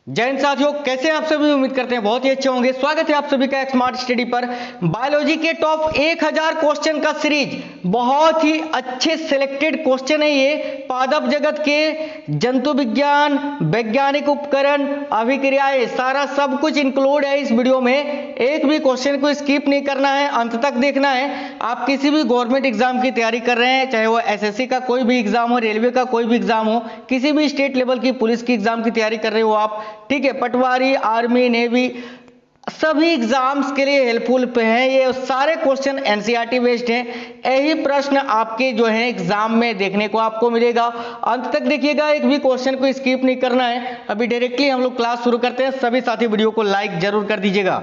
जय हिंद साथियों, कैसे हैं आप सभी। उम्मीद करते हैं बहुत ही अच्छे होंगे। स्वागत है आप सभी का स्मार्ट स्टडी पर। बायोलॉजी के टॉप 1000 क्वेश्चन का सीरीज, बहुत ही अच्छे सिलेक्टेड क्वेश्चन है ये। पादप जगत के जंतु विज्ञान, वैज्ञानिक उपकरण, अभिक्रियाएं, सारा सब कुछ इंक्लूड है इस वीडियो में। एक भी क्वेश्चन को स्किप नहीं करना है, अंत तक देखना है। आप किसी भी गवर्नमेंट एग्जाम की तैयारी कर रहे हैं, चाहे वो एसएससी का कोई भी एग्जाम हो, रेलवे का कोई भी एग्जाम हो, किसी भी स्टेट लेवल की पुलिस की एग्जाम की तैयारी कर रहे हो आप, ठीक है, पटवारी, आर्मी, नेवी, सभी एग्जाम्स के लिए हेल्पफुल पे हैं ये। सारे क्वेश्चन एनसीईआरटी बेस्ड हैं। यही प्रश्न आपके जो है एग्जाम में देखने को आपको मिलेगा। अंत तक देखिएगा, एक भी क्वेश्चन को स्किप नहीं करना है। अभी डायरेक्टली हम लोग क्लास शुरू करते हैं। सभी साथी वीडियो को लाइक जरूर कर दीजिएगा।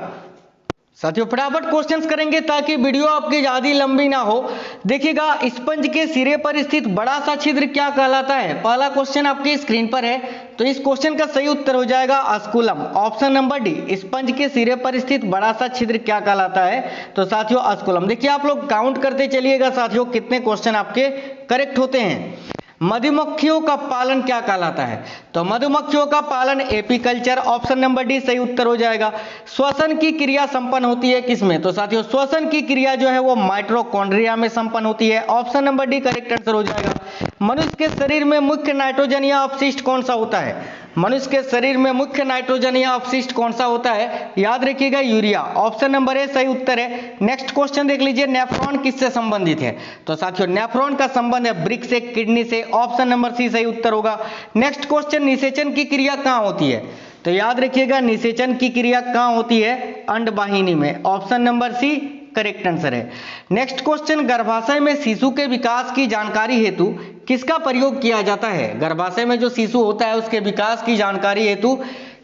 साथियों फटाफट क्वेश्चंस करेंगे ताकि वीडियो आपकी ज्यादा लंबी ना हो। देखिएगा, स्पंज के सिरे पर स्थित बड़ा सा छिद्र क्या कहलाता है। पहला क्वेश्चन आपके स्क्रीन पर है, तो इस क्वेश्चन का सही उत्तर हो जाएगा अस्कुलम, ऑप्शन नंबर डी। स्पंज के सिरे पर स्थित बड़ा सा छिद्र क्या कहलाता है, तो साथियों अस्कुलम। देखिए आप लोग काउंट करते चलिएगा साथियों, कितने क्वेश्चन आपके करेक्ट होते हैं। मधुमक्खियों का पालन क्या कहलाता है, तो मधुमक्खियों का पालन एपीकल्चर, ऑप्शन नंबर डी सही उत्तर हो जाएगा। श्वसन की क्रिया संपन्न होती है किसमें, तो साथियों श्वसन की क्रिया जो है वो माइटोकॉन्ड्रिया में संपन्न होती है, option number D correct answer हो जाएगा। मनुष्य के शरीर में मुख्य नाइट्रोजन या अपशिष्ट कौन सा होता है, मनुष्य के शरीर में मुख्य नाइट्रोजन या अपशिष्ट कौन सा होता है, याद रखिएगा यूरिया, ऑप्शन नंबर ए सही उत्तर है। नेक्स्ट क्वेश्चन देख लीजिए, नेफ्रॉन किससे संबंधित है, तो साथियों नेफ्रॉन का संबंध है ब्रिक से, किडनी से, ऑप्शन नंबर सी सही उत्तर होगा। नेक्स्ट क्वेश्चन, निषेचन की क्रिया कहां होती है, तो याद रखिएगा निषेचन की क्रिया कहां होती है, अंडवाहिनी में, option number C correct answer है। नेक्स्ट क्वेश्चन, गर्भाशय में शिशु के विकास की जानकारी हेतु किसका प्रयोग किया जाता है। गर्भाशय में जो शिशु होता है उसके विकास की जानकारी हेतु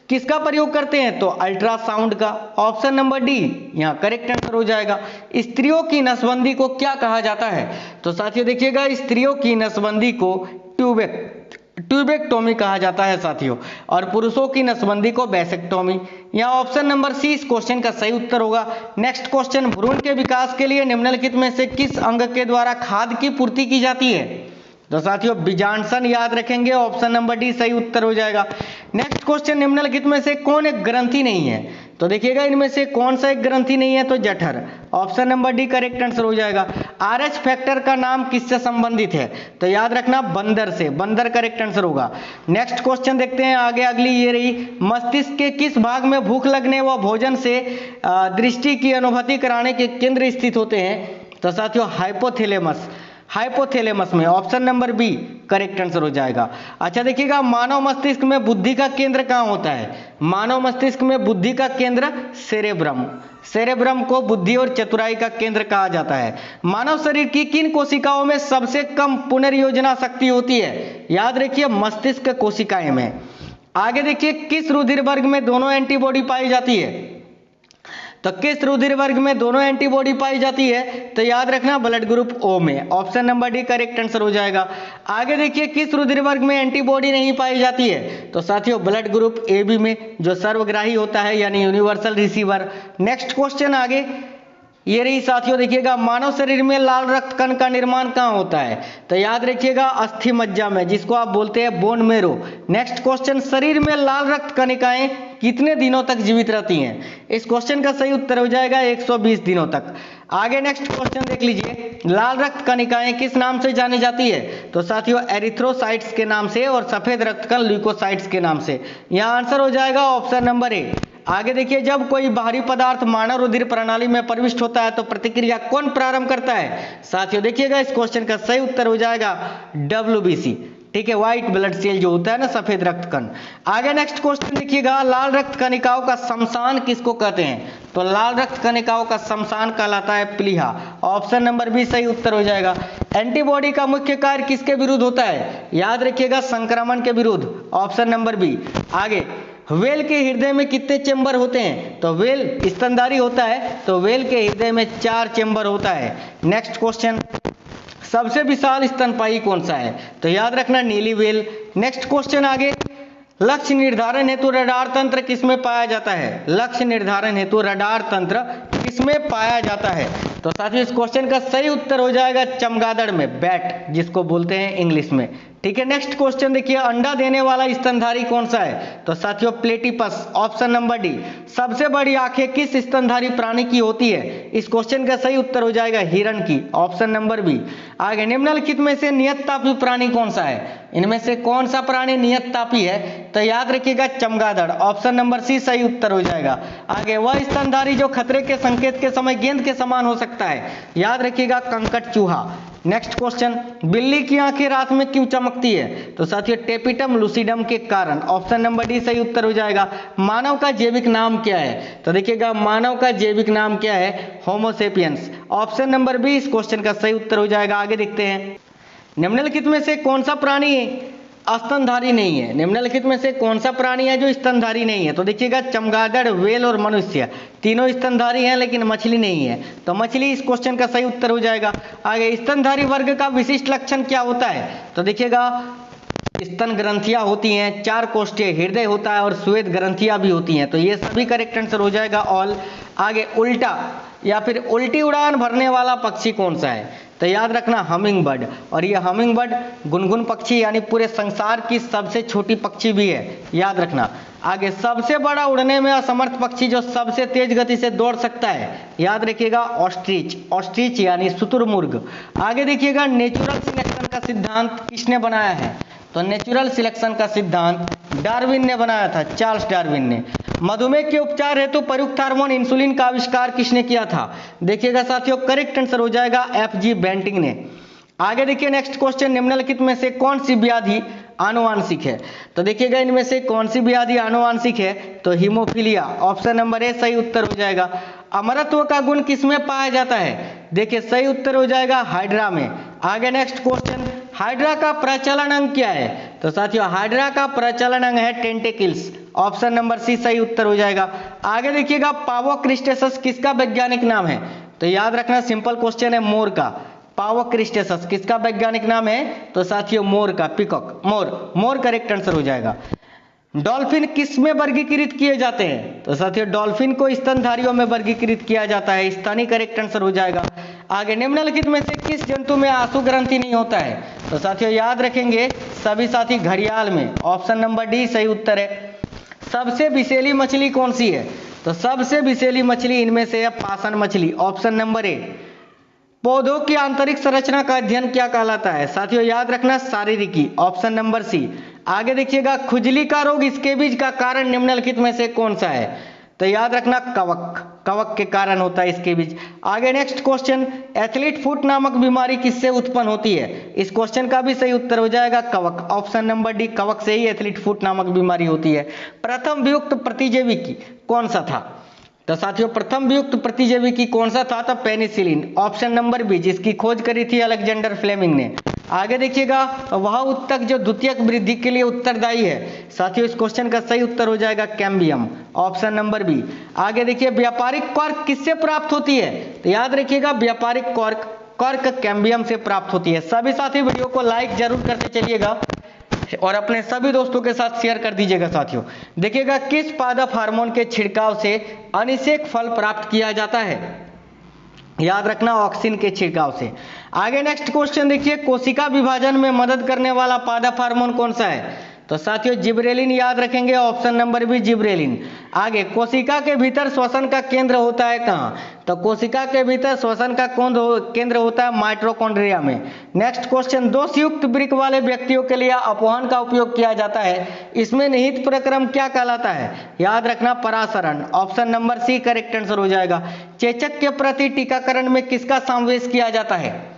किसका प्रयोग करते हैं, तो अल्ट्रासाउंड का, ऑप्शन नंबर डी यहां करेक्ट आंसर हो जाएगा। स्त्रियों की नसबंदी को क्या कहा जाता है, तो साथियों देखिएगा स्त्रियों की नसबंदी को ट्यूबेक्टोमी कहा जाता है साथियों, और पुरुषों की नसबंदी को वैसेक्टोमी। यहाँ ऑप्शन नंबर सी इस क्वेश्चन का सही उत्तर होगा। नेक्स्ट क्वेश्चन, भ्रूण के विकास के लिए निम्नलिखित में से किस अंग के द्वारा खाद्य की पूर्ति की जाती है, तो साथियों बीजांडसन याद रखेंगे, ऑप्शन नंबर डी सही उत्तर हो जाएगा। नेक्स्ट क्वेश्चन, निम्नलिखित में से कौन एक ग्रंथि नहीं है, तो देखिएगा इनमें से कौन सा एक ग्रंथि नहीं है, तो जठर, option number D correct answer हो जाएगा। आरएच फैक्टर का नाम किससे संबंधित है, तो याद रखना बंदर से, बंदर करेक्ट आंसर होगा। नेक्स्ट क्वेश्चन देखते हैं आगे, अगली ये रही, मस्तिष्क के किस भाग में भूख लगने व भोजन से दृष्टि की अनुभूति कराने के केंद्र स्थित होते हैं, तो साथियों हाइपोथैलेमस, हाइपोथैलेमस में, option number B correct answer हो जाएगा। अच्छा देखिएगा, मानव मस्तिष्क में बुद्धि का केंद्र कहां होता है, मानव मस्तिष्क में बुद्धि का केंद्र सेरेब्रम, सेरेब्रम को बुद्धि और चतुराई का केंद्र कहा जाता है। मानव शरीर की किन कोशिकाओं में सबसे कम पुनर्योजना शक्ति होती है, याद रखिए मस्तिष्क कोशिकाएं में। आगे देखिए, किस रुधिर वर्ग में दोनों एंटीबॉडी पाई जाती है, तो किस रुधिर वर्ग में दोनों एंटीबॉडी पाई जाती है, तो याद रखना ब्लड ग्रुप ओ में, option number D correct answer हो जाएगा। आगे देखिए, किस रुधिर वर्ग में एंटीबॉडी नहीं पाई जाती है, तो साथियों ब्लड ग्रुप ए बी में, जो सर्वग्राही होता है यानी यूनिवर्सल रिसीवर। नेक्स्ट क्वेश्चन आगे ये रही साथियों, देखिएगा मानव शरीर में लाल रक्त कण का निर्माण कहाँ होता है, तो याद रखिएगा अस्थि मज्जा में, जिसको आप बोलते हैं बोन मेरो। नेक्स्ट क्वेश्चन, शरीर में लाल रक्त कणिकाएं कितने दिनों तक जीवित रहती हैं, इस क्वेश्चन का सही उत्तर हो जाएगा 120 दिनों तक। आगे नेक्स्ट क्वेश्चन देख लीजिए, लाल रक्त कणिकाएं किस नाम से जानी जाती है, तो साथियों एरिथ्रोसाइट्स के नाम से, और सफेद रक्त कण ल्यूकोसाइट्स के नाम से। यहाँ आंसर हो जाएगा ऑप्शन नंबर ए। आगे देखिए, जब कोई बाहरी पदार्थ मानव रुधिर प्रणाली में प्रविष्ट होता है तो प्रतिक्रिया कौन प्रारंभ करता है, साथियों देखिएगा इस क्वेश्चन का सही उत्तर हो जाएगा WBC, ठीक है, व्हाइट ब्लड सेल जो होता है ना, सफेद रक्त कण। आगे नेक्स्ट क्वेश्चन देखिएगा, लाल रक्त कणिकाओं का शमशान किसको कहते हैं, तो लाल रक्त कणिकाओं का शमशान कहलाता है प्लीहा, ऑप्शन नंबर बी सही उत्तर हो जाएगा। एंटीबॉडी का मुख्य कार्य किसके विरुद्ध होता है, याद रखिएगा संक्रमण के विरुद्ध, ऑप्शन नंबर बी। आगे, व्हेल के हृदय में कितने चेंबर होते हैं, तो व्हेल स्तनधारी होता है, तो व्हेल के हृदय में 4 चेंबर होता है। नेक्स्ट क्वेश्चन, सबसे विशाल स्तनपायी कौन सा है, तो याद रखना नीली व्हेल। नेक्स्ट क्वेश्चन आगे, लक्ष्य निर्धारण हेतु रडार तंत्र किसमें पाया जाता है, लक्ष्य निर्धारण हेतु रडार तंत्र किसमें पाया जाता है, तो साथियों इस क्वेश्चन का सही उत्तर हो जाएगा चमगादड़ में, बैट जिसको बोलते हैं इंग्लिश में। ठीक है। नेक्स्ट क्वेश्चन देखिए, अंडा देने वाला स्तनधारी कौन सा है? तो साथियों प्लेटिपस, ऑप्शन नंबर डी। सबसे बड़ी आंखें किस स्तनधारी प्राणी की होती है? इस क्वेश्चन का सही उत्तर हो जाएगा हिरण की, ऑप्शन नंबर बी। आगे, निम्नलिखित में से नियततापी प्राणी कौन सा है? इनमें से कौन सा प्राणी नियततापी है? तो याद रखिएगा चमगादड़, ऑप्शन नंबर सी सही उत्तर हो जाएगा। आगे, वह स्तनधारी जो खतरे के संकेत के समय गेंद के समान हो सकता है, याद रखिएगा कंकड़ चूहा। नेक्स्ट क्वेश्चन, बिल्ली की आंखें रात में क्यों चमकती है? तो साथियों टेपिटम लूसिडम के कारण, ऑप्शन नंबर डी सही उत्तर हो जाएगा। मानव का जैविक नाम क्या है? तो देखिएगा मानव का जैविक नाम क्या है? होमोसेपियंस, ऑप्शन नंबर बी इस क्वेश्चन का सही उत्तर हो जाएगा। आगे देखते हैं, निम्नलिखित में से कौन सा प्राणी स्तनधारी नहीं है? निम्नलिखित में से कौन सा प्राणी है जो स्तनधारी नहीं है? तो देखिएगा चमगादड़, व्हेल और मनुष्य तीनों स्तनधारी हैं, लेकिन मछली नहीं है, तो मछली इस क्वेश्चन का सही उत्तर हो जाएगा। आगे, स्तनधारी वर्ग का विशिष्ट लक्षण क्या होता है? तो देखिएगा स्तन ग्रंथियां होती हैं, 4 कोष्ठीय हृदय होता है और श्वेत ग्रंथियां भी होती हैं, तो ये सभी करेक्ट आंसर हो जाएगा ऑल। आगे, उल्टा या फिर उल्टी उड़ान भरने वाला पक्षी कौन सा है? तो याद रखना हमिंग बर्ड, और ये हमिंग बर्ड गुनगुन पक्षी यानी पूरे संसार की सबसे छोटी पक्षी भी है, याद रखना। आगे, सबसे बड़ा उड़ने में असमर्थ पक्षी जो सबसे तेज गति से दौड़ सकता है, याद रखिएगा ऑस्ट्रिच, ऑस्ट्रिच यानी शुतुरमुर्ग। आगे देखिएगा, नेचुरल सिलेक्शन का सिद्धांत किसने बनाया है? तो नेचुरल सिलेक्शन का सिद्धांत डार्विन ने बनाया था, चार्ल्स डार्विन ने। मधुमेह के उपचार हेतु प्रयुक्त हार्मोन इंसुलिन का आविष्कार किसने किया था? देखिएगा साथियों करेक्ट आंसर हो जाएगा एफ.जी. बेंटिंग ने। आगे देखिए नेक्स्ट क्वेश्चन, निम्नलिखित में से कौन सी व्याधि आनुवांशिक है? तो देखिएगा इनमें से कौन सी व्याधि आनुवांशिक है? तो हीमोफीलिया, ऑप्शन नंबर ए सही उत्तर हो जाएगा। अमरत्व का गुण किसमें पाया जाता है? देखिए सही उत्तर हो जाएगा हाइड्रा में। आगे नेक्स्ट क्वेश्चन, हाइड्रा का प्रचलन अंग क्या है? तो साथियों हाइड्रा का प्रचलन अंग है टेंटेकिल्स, ऑप्शन नंबर सी सही उत्तर हो जाएगा। आगे देखिएगा, पावोक्रिस्टेसस किसका वैज्ञानिक नाम है? तो याद रखना सिंपल क्वेश्चन है, मोर का। पावोक्रिस्टेसस किसका वैज्ञानिक नाम है? तो साथियों मोर का, पीकॉक, मोर, मोर करेक्ट आंसर हो जाएगा। डॉल्फिन किस में वर्गीकृत किए जाते हैं? तो साथियों डॉल्फिन को स्तनधारियों में वर्गीकृत किया जाता है, स्तनी करेक्ट आंसर हो जाएगा। आगे, निम्नलिखित में से किस जंतु में आंसू ग्रंथि नहीं होता है? तो साथियों याद रखेंगे सभी साथी घड़ियाल में, ऑप्शन नंबर डी सही उत्तर है। सबसे विषैली मछली कौन सी है? तो सबसे विषैली मछली इनमें से है पाषाण मछली, ऑप्शन नंबर ए। पौधों की आंतरिक संरचना का अध्ययन क्या कहलाता है? साथियों याद रखना शारीरिकी, ऑप्शन नंबर सी। आगे देखिएगा, खुजली का रोग स्केबीज का कारण निम्नलिखित में से कौन सा है? तो याद रखना कवक, कवक के कारण होता है स्केबीज। आगे नेक्स्ट क्वेश्चन, एथलीट फुट नामक बीमारी किससे उत्पन्न होती है? इस क्वेश्चन का भी सही उत्तर हो जाएगा कवक, ऑप्शन नंबर डी, कवक से ही एथलीट फुट नामक बीमारी होती है। प्रथम वियुक्त प्रतिजैविकी कौन सा था? तो साथियों प्रथम वियुक्त प्रतिजैविकी कौन सा था? तो पेनिसिलिन, ऑप्शन नंबर बी, जिसकी खोज करी थी अलेक्जेंडर फ्लेमिंग ने। आगे देखिएगा, वह उत्तक जो द्वितीयक वृद्धि के लिए उत्तरदायी है, साथियों इस क्वेश्चन का सही उत्तर हो जाएगा कैम्बियम, ऑप्शन नंबर बी। आगे देखिए, व्यापारिक कॉर्क किससे प्राप्त होती है? तो याद रखिएगा व्यापारिक कॉर्क कैम्बियम से प्राप्त होती है। सभी साथी वीडियो को लाइक जरूर करते चलिएगा और अपने सभी दोस्तों के साथ शेयर कर दीजिएगा। साथियों देखिएगा, किस पादप हार्मोन के छिड़काव से अनिषेक फल प्राप्त किया जाता है? याद रखना ऑक्सिन के छिड़काव से। आगे नेक्स्ट क्वेश्चन देखिए, कोशिका विभाजन में मदद करने वाला पादप हार्मोन कौन सा है? तो साथियों जिब्रेलिन, याद रखेंगे ऑप्शन नंबर बी जिब्रेलिन। आगे, कोशिका के भीतर श्वसन का केंद्र होता है कहाँ? तो कोशिका के भीतर श्वसन का केंद्र होता है माइटोकॉन्ड्रिया में। नेक्स्ट क्वेश्चन, दोषयुक्त वृक्क वाले व्यक्तियों के लिए अपवहन का उपयोग किया जाता है, इसमें निहित प्रक्रम क्या कहलाता है? याद रखना परासरण, option number C correct answer हो जाएगा। चेचक के प्रति टीकाकरण में किसका समावेश किया जाता है?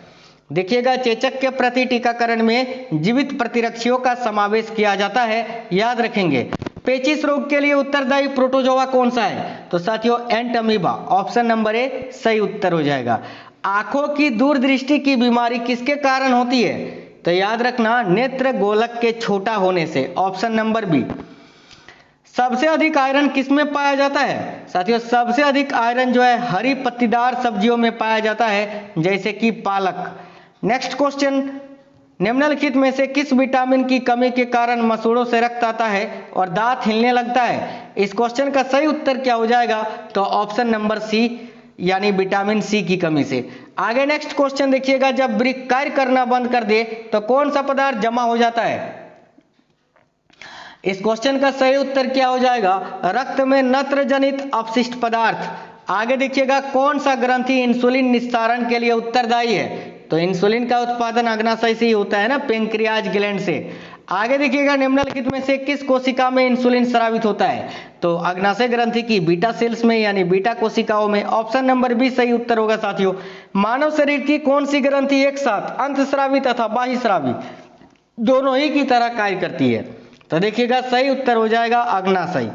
देखिएगा, चेचक के प्रति टीकाकरण में जीवित प्रतिरक्षियों का समावेश किया जाता है, याद रखेंगे। पेचिश रोग के लिए उत्तरदायी प्रोटोजोआ कौन सा है? तो साथियों एंटमीबा, ऑप्शन नंबर ए सही उत्तर हो जाएगा। आंखों की दूरदृष्टि की बीमारी किसके कारण होती है? तो याद रखना नेत्र गोलक के छोटा होने से, ऑप्शन नंबर बी। सबसे अधिक आयरन किसमें पाया जाता है? साथियों सबसे अधिक आयरन जो है हरी पत्तीदार सब्जियों में पाया जाता है, जैसे कि पालक। नेक्स्ट क्वेश्चन, निम्नलिखित में से किस विटामिन की कमी के कारण मसूड़ों से रक्त आता है और दांत हिलने लगता है? इस क्वेश्चन का सही उत्तर क्या हो जाएगा? तो ऑप्शन नंबर सी, यानी विटामिन सी की कमी से। आगे नेक्स्ट क्वेश्चन देखिएगा, जब वृक्क कार्य करना बंद कर दे तो कौन सा पदार्थ जमा हो जाता है? इस क्वेश्चन का सही उत्तर क्या हो जाएगा? रक्त में नत्र जनित अपशिष्ट पदार्थ। आगे देखिएगा, कौन सा ग्रंथि इंसुलिन निस्तारण के लिए उत्तरदायी है? तो इंसुलिन का उत्पादन अग्नाशय से ही होता है ना, पेंक्रियाज ग्लैंड से। आगे देखिएगा, निम्नलिखित में से किस कोशिका में इंसुलिन स्रावित होता है? तो अग्नाशय ग्रंथि की बीटा सेल्स में, यानी बीटा कोशिकाओं में। ऑप्शन नंबर बी सही उत्तर होगा साथियों। मानव शरीर की कौन सी ग्रंथि एक साथ अंतस्रावी तथा बाह्यस्रावी दोनों ही की तरह कार्य करती है? तो देखिएगा सही उत्तर हो जाएगा अग्नाशय।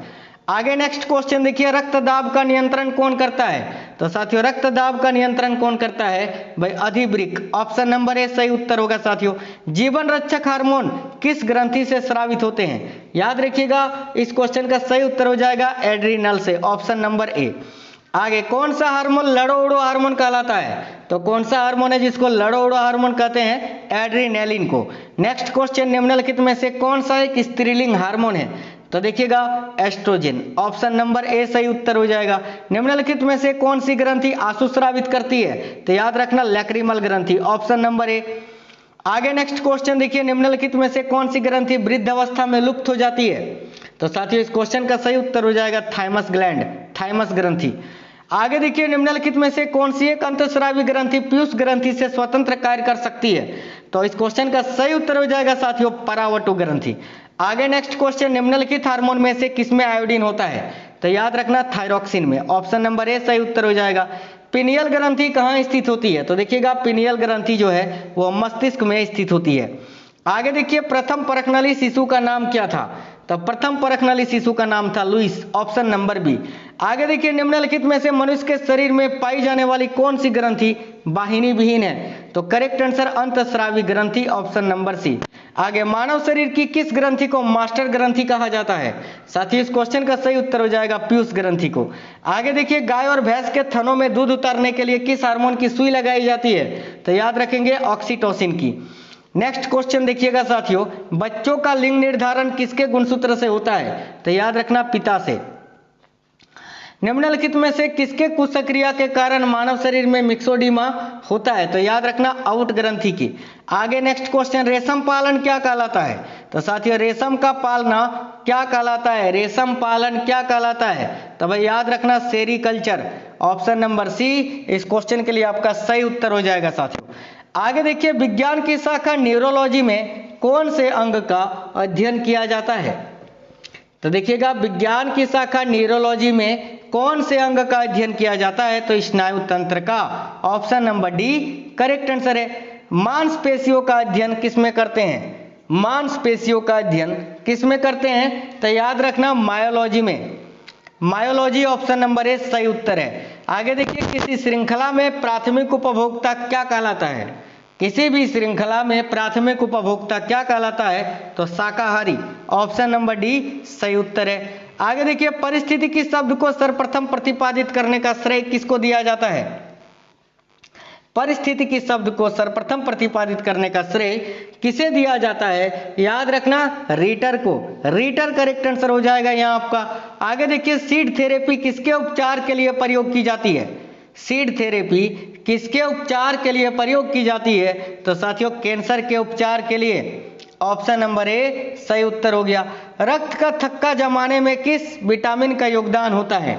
आगे नेक्स्ट क्वेश्चन देखिए, रक्त दाब का नियंत्रण कौन करता है? तो साथियों रक्त दाब का नियंत्रण कौन करता है भाई? अधिवृक्क। ऑप्शन नंबर ए सही उत्तर होगा साथियों। जीवन रक्षक हार्मोन किस ग्रंथि से स्रावित होते हैं? याद रखिएगा, इस क्वेश्चन का सही उत्तर हो जाएगा एड्रीनल से। Option number A. आगे, कौन सा हार्मोन लड़ो उड़ो हार्मोन कहलाता है? तो कौन सा हार्मोन है जिसको लड़ो उड़ो हार्मोन कहते हैं? एड्रीनेलिन को। नेक्स्ट क्वेश्चन, निम्नलिखित में से कौन सा एक स्त्रीलिंग हार्मोन है? तो देखिएगा एस्ट्रोजन। ऑप्शन नंबर ए सही उत्तर हो जाएगा। निम्नलिखित में से कौन सी ग्रंथि आंसू स्रावित करती है? तो याद रखना लैक्रिमल ग्रंथि। Option number A. आगे नेक्स्ट क्वेश्चन देखिए, निम्नलिखित में से कौन सी ग्रंथि वृद्ध अवस्था में लुप्त हो जाती है? तो साथियों इस क्वेश्चन का सही उत्तर हो जाएगा थाइमस ग्लैंड, थाइमस ग्रंथि। आगे देखिए, निम्नलिखित में से कौन सी एक अंतःस्रावी ग्रंथि पीयूष ग्रंथि से स्वतंत्र कार्य कर सकती है? तो इस क्वेश्चन का सही उत्तर हो जाएगा साथियों परावटु ग्रंथि। आगे नेक्स्ट क्वेश्चन, निम्नलिखित हार्मोन में से किसमें आयोडीन होता है? तो याद रखना थायरॉक्सिन में। ऑप्शन नंबर ए सही उत्तर हो जाएगा। पिनियल ग्रंथि कहाँ स्थित होती है? तो देखिएगा पिनियल ग्रंथि जो है वो मस्तिष्क में स्थित होती है। आगे देखिए, प्रथम परखनली शिशु का नाम क्या था? तो प्रथम परखनली शिशु का नाम था लुइस। Option number B. आगे देखिए, निम्नलिखित में से मनुष्य के शरीर में पाई जाने वाली कौन सी ग्रंथि वाहिनी विहीन है? तो करेक्ट आंसर अंतःस्रावी ग्रंथि। Option number C. आगे, मानव शरीर की किस ग्रंथि को मास्टर ग्रंथि कहा जाता है? साथियों इस क्वेश्चन का सही उत्तर हो जाएगा पीयूष ग्रंथि को। आगे देखिए, गाय और भैंस के थनों में दूध उतारने के लिए किस हार्मोन की सुई लगाई जाती है? तो याद रखेंगे ऑक्सीटोसिन की। नेक्स्ट क्वेश्चन देखिएगा साथियों, बच्चों का लिंग निर्धारण किसके गुणसूत्र से होता है? तो याद रखना पिता से। निम्नलिखित में से किसके कुशक्रिया के कारण मानव शरीर में मिक्सोडीमा होता है? तो याद रखना आउट ग्रंथि की। आगे नेक्स्ट क्वेश्चन, रेशम पालन क्या कहलाता है? तो साथियों रेशम का पालना क्या कहलाता है? रेशम पालन क्या कहलाता है? तो भाई याद रखना सेरीकल्चर। ऑप्शन नंबर सी इस क्वेश्चन के लिए आपका सही उत्तर हो जाएगा साथियों। आगे देखिए, विज्ञान की शाखा न्यूरोलॉजी में कौन से अंग का अध्ययन किया जाता है? तो देखिएगा, विज्ञान की शाखा न्यूरोलॉजी में कौन से अंग का अध्ययन किया जाता है? तो स्नायु तंत्र का। Option number D correct answer है। मांसपेशियों का अध्ययन किसमें करते हैं? मांसपेशियों का अध्ययन किसमें करते हैं? तो याद रखना मायोलॉजी में। मायोलॉजी ऑप्शन नंबर ए सही उत्तर है। आगे देखिए, किसी श्रृंखला में प्राथमिक उपभोक्ता क्या कहलाता है? किसी भी श्रृंखला में प्राथमिक उपभोक्ता क्या कहलाता है? तो शाकाहारी। ऑप्शन नंबर डी सही उत्तर है। आगे देखिए, परिस्थितिकी शब्द को सर्वप्रथम प्रतिपादित करने का श्रेय किसको दिया जाता है? परिस्थितिकी शब्द को सर्वप्रथम प्रतिपादित करने का श्रेय किसे दिया जाता है? याद रखना रीटर को। रीटर करेक्ट आंसर हो जाएगा यहाँ आपका। आगे देखिए, सीड थेरेपी किसके उपचार के लिए प्रयोग की जाती है? सीड थेरेपी किसके उपचार के लिए प्रयोग की जाती है? तो साथियों कैंसर के उपचार के लिए। ऑप्शन नंबर ए सही उत्तर हो गया। रक्त का थक्का जमाने में किस विटामिन का योगदान होता है?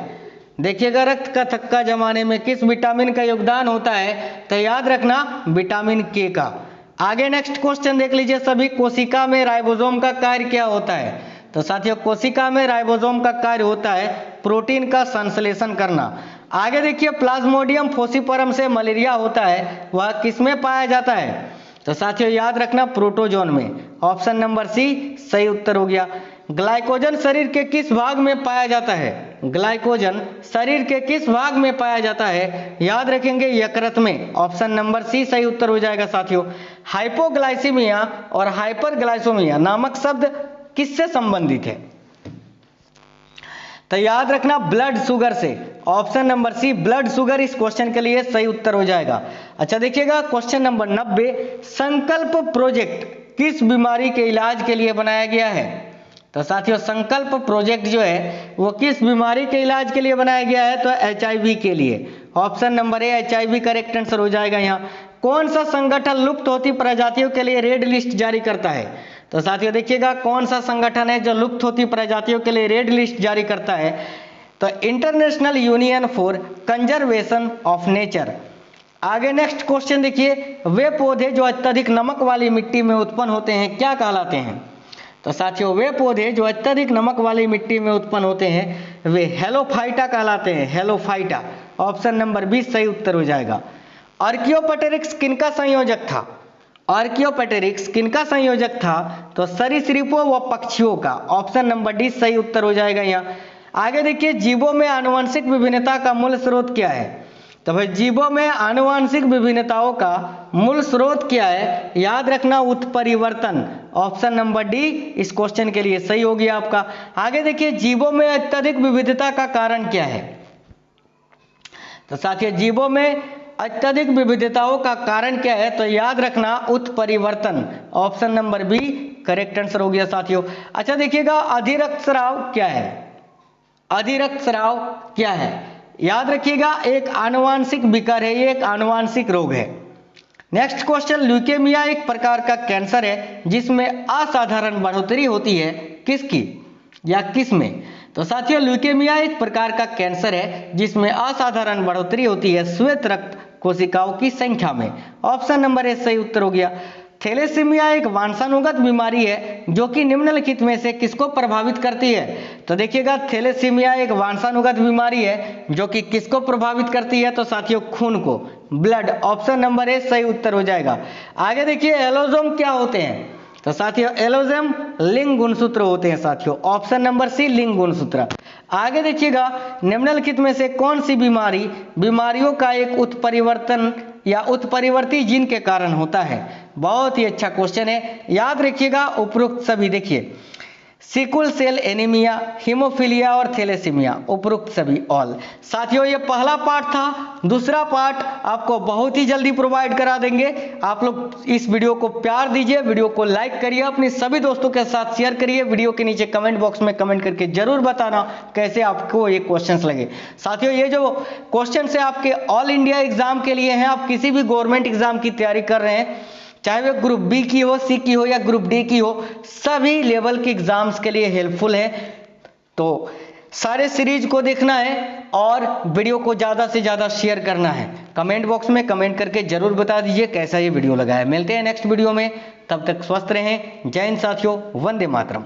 देखिएगा, रक्त का थक्का जमाने में किस विटामिन का योगदान होता है? तो याद रखना विटामिन के का। आगे नेक्स्ट क्वेश्चन देख लीजिए, सभी कोशिका में राइबोसोम का कार्य क्या होता है? तो साथियों कोशिका में राइबोसोम का कार्य होता है प्रोटीन का संश्लेषण करना। आगे देखिए, प्लाज्मोडियम फोसिफरम से मलेरिया होता है, वह किसमें पाया जाता है? तो साथियों याद रखना प्रोटोजोन में। ऑप्शन नंबर सी सही उत्तर हो गया। ग्लाइकोजन शरीर के किस भाग में पाया जाता है? ग्लाइकोजन शरीर के किस भाग में पाया जाता है? याद रखेंगे यकृत में। ऑप्शन नंबर सी सही उत्तर हो जाएगा साथियों। हाइपोग्लाइसीमिया और हाइपरग्लाइसीमिया नामक शब्द किससे संबंधित है? तो याद रखना ब्लड शुगर से। Option number C blood sugar इस क्वेश्चन के लिए सही उत्तर हो जाएगा। अच्छा देखिएगा, क्वेश्चन नंबर 90, संकल्प प्रोजेक्ट किस बीमारी के इलाज के लिए बनाया गया है? तो साथियों संकल्प प्रोजेक्ट जो है वो किस बीमारी के इलाज के लिए बनाया गया है? तो HIV के लिए। Option number A HIV correct answer हो जाएगा यहाँ। कौन सा संगठन लुप्त होती प्रजातियों के लिए रेड लिस्ट जारी करता है? तो साथियों देखिएगा कौन सा संगठन है जो लुप्त होती प्रजातियों के लिए रेड लिस्ट जारी करता है? तो international union for conservation of nature. आगे नेक्स्ट क्वेश्चन देखिए, वे पौधे जो अत्यधिक नमक वाली मिट्टी में उत्पन्न होते हैं क्या कहलाते हैं? तो साथियों वे पौधे जो अत्यधिक नमक वाली मिट्टी में उत्पन्न होते हैं वे हेलोफाइटा कहलाते हैं, हेलोफाइटा। ऑप्शन नंबर 20 सही उत्तर हो जाएगा। आर्कियोपेटेरिक्स किनका संयोजक था? आर्कियोपेटेरिक्स किनका संयोजक था? तो सरीसृपों व पक्षियों का। ऑप्शन नंबर डी सही उत्तर हो जाएगा यहाँ। आगे देखिए, जीवों में आनुवंशिक विभिन्नता का मूल स्रोत क्या है? तो भाई जीवों में आनुवंशिक विभिन्नताओं का मूल स्रोत क्या है? याद रखना उत्परिवर्तन। ऑप्शन नंबर डी इस क्वेश्चन के लिए सही हो गया आपका। आगे देखिए, जीवों में अत्यधिक विविधता का कारण क्या है? तो साथियों जीवों में अत्यधिक विविधताओं का कारण क्या है? तो याद रखना उत्परिवर्तन। Option number B correct answer हो गया साथियों। अच्छा देखिएगा, अधिरक्त स्राव क्या है? अधिरक्त स्राव क्या है? याद रखिएगा एक आनुवांशिक विकार है, ये एक आनुवांशिक रोग है। नेक्स्ट क्वेश्चन, ल्यूकेमिया एक प्रकार का कैंसर है जिसमें असाधारण बढ़ोतरी होती है, किसकी या किस में? तो साथियों ल्यूकेमिया एक प्रकार का कैंसर है जिसमें असाधारण बढ़ोतरी होती है श्वेत रक्त कोशिकाओं की संख्या में। ऑप्शन नंबर ए सही उत्तर हो गया। थैलेसीमिया एक वंशानुगत बीमारी है जो कि निम्नलिखित में से किसको प्रभावित करती है? तो देखिएगा थैलेसीमिया एक वंशानुगत बीमारी है जो कि किसको प्रभावित करती है? तो साथियों खून को, ब्लड। ऑप्शन नंबर ए सही उत्तर हो जाएगा। आगे देखिए, एलोसोम क्या होते हैं? तो साथियों एलोसोम लिंग गुणसूत्र होते हैं साथियों। ऑप्शन नंबर सी लिंग गुणसूत्र। आगे देखिएगा, निम्नलिखित में से कौन सी बीमारियों का एक उत्परिवर्तन या उत्परिवर्ती जीन के कारण होता है? बहुत ही अच्छा क्वेश्चन है, याद रखिएगा उपरोक्त सभी। देखिए, सिकुल सेल एनीमिया, हीमोफीलिया और थैलेसीमिया, उपरोक्त सभी ऑल। साथियों ये पहला पार्ट था, दूसरा पार्ट आपको बहुत ही जल्दी प्रोवाइड करा देंगे। आप लोग इस वीडियो को प्यार दीजिए, वीडियो को लाइक करिए, अपने सभी दोस्तों के साथ शेयर करिए। वीडियो के नीचे कमेंट बॉक्स में कमेंट करके जरूर बताना कैसे आपको ये क्वेश्चंस लगे। साथियों ये जो क्वेश्चन है आपके ऑल इंडिया एग्जाम के लिए हैं। आप किसी भी गवर्नमेंट एग्जाम की तैयारी कर रहे हैं, चाहे वो ग्रुप बी की हो, सी की हो या ग्रुप डी की हो, सभी लेवल के एग्जाम्स के लिए हेल्पफुल है। तो सारे सीरीज को देखना है और वीडियो को ज्यादा से ज्यादा शेयर करना है। कमेंट बॉक्स में कमेंट करके जरूर बता दीजिए कैसा ये वीडियो लगा है। मिलते हैं नेक्स्ट वीडियो में, तब तक स्वस्थ रहें। जय हिंद साथियों, वंदे मातरम।